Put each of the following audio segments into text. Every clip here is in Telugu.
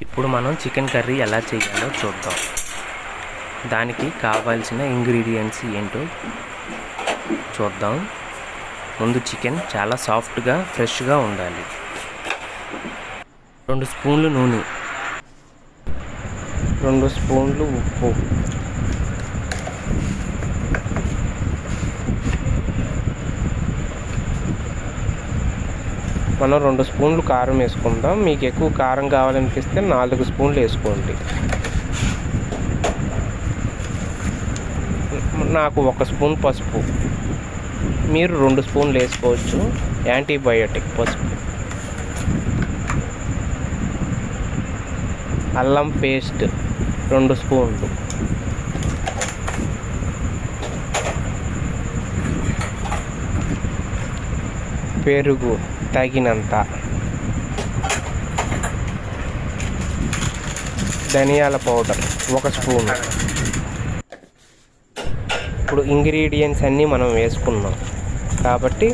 ఇప్పుడు మనం చికెన్ కర్రీ ఎలా చేయాలో చూద్దాం. దానికి కావాల్సిన ఇంగ్రీడియంట్స్ ఏంటో చూద్దాం. ముందు చికెన్ చాలా సాఫ్ట్గా ఫ్రెష్గా ఉండాలి. 2 స్పూన్లు నూనె, 2 స్పూన్లు ఉప్పు, మనం 2 స్పూన్లు కారం వేసుకుందాం. మీకు ఎక్కువ కారం కావాలనిపిస్తే 4 స్పూన్లు వేసుకోండి. నాకు 1 స్పూన్ పసుపు, మీరు 2 స్పూన్లు వేసుకోవచ్చు. యాంటీబయోటిక్ పసుపు. అల్లం పేస్ట్ 2 స్పూన్లు, పెరుగు తగినంత, ధనియాల పౌడర్ 1 స్పూన్. ఇప్పుడు ఇంగ్రీడియంట్స్ అన్నీ మనం వేసుకున్నాం కాబట్టి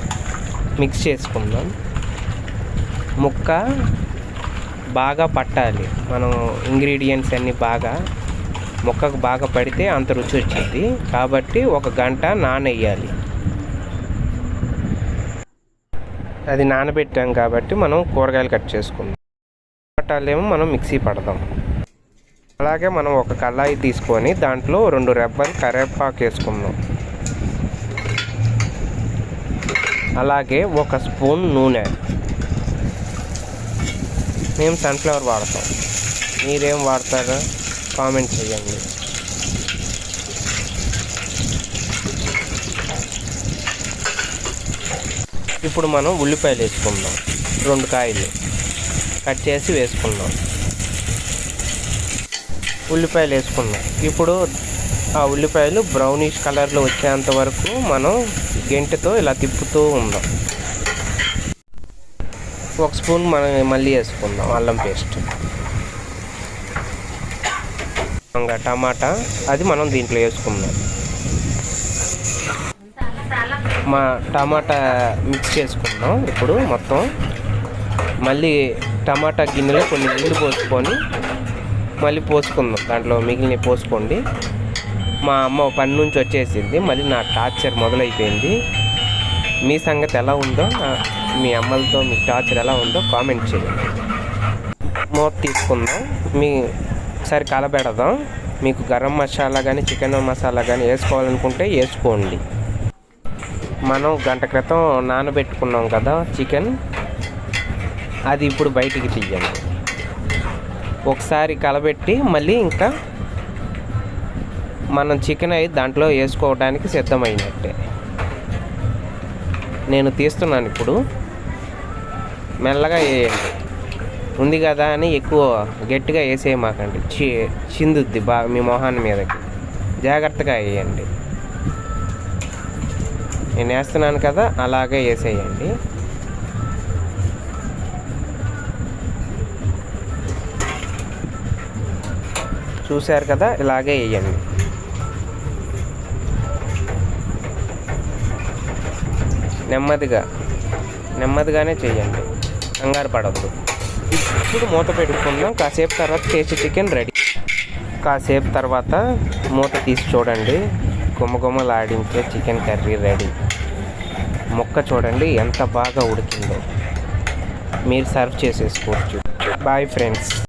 మిక్స్ చేసుకుందాం. ముక్క బాగా పట్టాలి. మనం ఇంగ్రీడియంట్స్ అన్నీ ముక్కకు బాగా పడితే అంత రుచి వచ్చింది. కాబట్టి 1 గంట నానెయ్యాలి. అది నానబెట్టాం కాబట్టి మనం కూరగాయలు కట్ చేసుకుందాం. టమాటాలేమో మనం మిక్సీ పడదాం. అలాగే మనం ఒక కళాయి తీసుకొని దాంట్లో 2 రెబ్బలు కరివేపాకు వేసుకుందాం. అలాగే 1 స్పూన్ నూనె. మేము సన్ఫ్లవర్ వాడతాం. మీరేం వాడతారో కామెంట్ చేయండి. ఇప్పుడు మనం ఉల్లిపాయలు వేసుకుందాం. 2 కాయలు కట్ చేసి వేసుకుందాం. ఉల్లిపాయలు వేసుకున్నాం. ఇప్పుడు ఆ ఉల్లిపాయలు బ్రౌనిష్ కలర్లో వచ్చేంత వరకు మనం గెంటెతో ఇలా తిప్పుతూ ఉందాం. 1 స్పూన్ మనం మళ్ళీ వేసుకుందాం అల్లం పేస్ట్. ఇంకా టమాటా అది మనం దీంట్లో వేసుకుందాం. టమాటా మిక్స్ చేసుకుందాం. ఇప్పుడు మొత్తం మళ్ళీ టమాటా గిన్నెలో కొన్ని నీళ్ళు పోసుకొని మళ్ళీ పోసుకుందాం. దాంట్లో మిగిలిన పోసుకోండి. మా అమ్మ పని నుంచి వచ్చేసింది. మళ్ళీ నా టార్చర్ మొదలైపోయింది. మీ సంగతి ఎలా ఉందో, మీ అమ్మలతో మీ టార్చర్ ఎలా ఉందో కామెంట్ చేయండి. మూత తీసుకుందాం. ఒకసారి కలబెడదాం. మీకు గరం మసాలా కానీ చికెన్ మసాలా కానీ వేసుకోవాలనుకుంటే వేసుకోండి. మనం గంట క్రితం నానబెట్టుకున్నాం కదా చికెన్, అది ఇప్పుడు బయటికి తీయండి. ఒకసారి కలబెట్టి మళ్ళీ ఇంకా మనం చికెన్ అయి దాంట్లో వేసుకోవడానికి సిద్ధమైనట్టే. నేను తీస్తున్నాను. ఇప్పుడు మెల్లగా వేయండి. ఉంది కదా అని ఎక్కువ గట్టిగా వేసేయమాకండి. చిందుద్ది మీ మొహాన్ని మీదకి. జాగ్రత్తగా వేయండి. నేను వేస్తున్నాను కదా, అలాగే వేసేయండి. చూశారు కదా, ఇలాగే వేయండి. నెమ్మదిగానే చేయండి, కంగారు పడద్దు. ఇప్పుడు మూత పెట్టుకుందాం. కాసేపు తర్వాత టేస్టీ చికెన్ రెడీ. కాసేపు తర్వాత మూత తీసి చూడండి, గుమ్మగుమ్మలాడించే చికెన్ కర్రీ రెడీ. ముక్క చూడండి ఎంత బాగా ఉడికిందో. మీరు సర్వ్ చేసేసుకోవచ్చు. Bye friends.